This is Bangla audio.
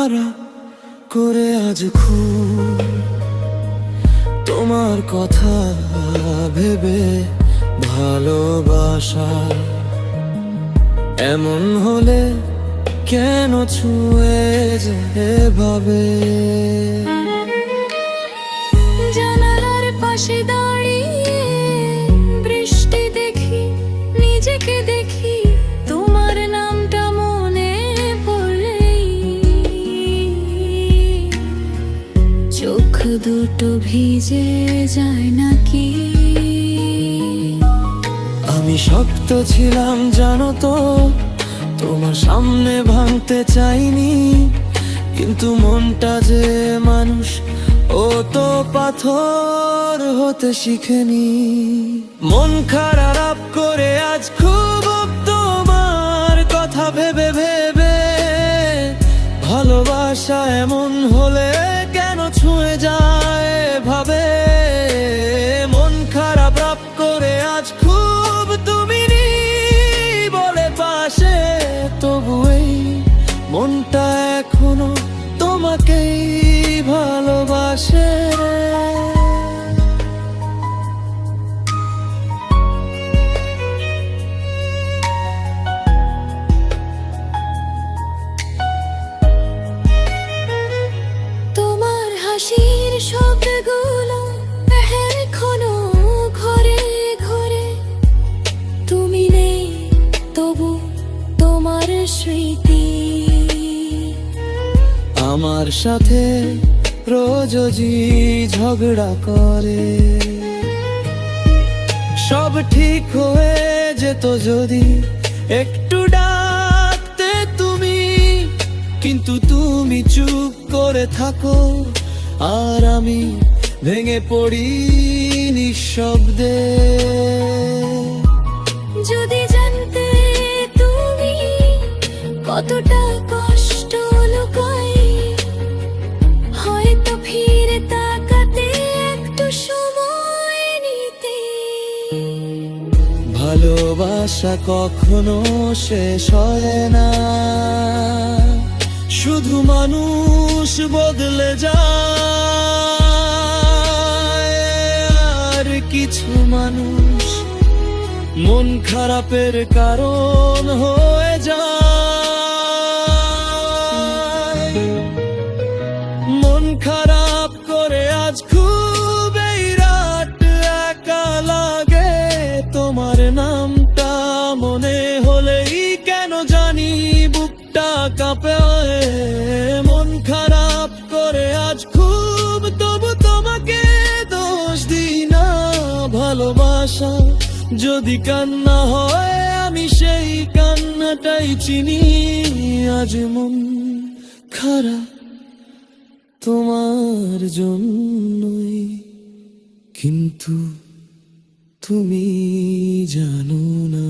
খারাপ করে আজ খুব তোমার কথা ভেবে ভালোবাসা এমন হলে কেন ছুঁয়ে যেভাবে জানালার পাশে দাঁড়িয়ে বৃষ্টি দেখি, নিজেকে দেখি তোমার নামটা মনে পড়লেই চোখ দুটো ভিজে যায় নাকি। আমি শক্ত ছিলাম জানো তো, তোমার সামনে ভাঙতে চাইনি, কিন্তু মনটা যে মানুষ ও তো পাথর হতে শিখেনি। মন খারাপ করে আজ খুব তোমার কথা ভেবে ভেবে ভালোবাসা এমন হলে কেন ছুঁয়ে যায় ভাবে। মন খারাপ করে আজ খুব তুমি নেই বলে পাশে, তবু এই মনটা এখনো তোমাকেই ভালোবাসে। তোমার হাসির শব্দগুলো এখনো ঘরে ঘরে, তুমি নেই তবু তোমার স্মৃতি আমার সাথে রোজই ঝগড়া করে। সব ঠিক হয়ে যেত যদি একটু ডাকতে তুমি, কিন্তু তুমি চুপ করে থাকো আর আমি ভেঙে পড়ি নিঃশব্দে। যদি জানতে তুমি কতটা কষ্ট লুকাই, হয়তো ফিরে তাকাতে একটু সময় নিতে। ভালোবাসা কখনো শেষ হয় না, শুধু মানুষ বদলে যায়। আর কিছু মানুষ মন খারাপের কারণ হয়ে যায়। মন খারাপ করে আজ খুব এই রাত একা লাগে, তোমার নামটা মনে হলেই কেন জানি বুকটা কাঁপে। মন খারাপ করে আজ খুব, তবু তোমাকে দোষ দিই না। ভালোবাসা যদি কান্না হয় আমি সেই কান্নাটাই চিনি। আজ মন খারাপ তোমার জন্যই, কিন্তু তুমি জানো না।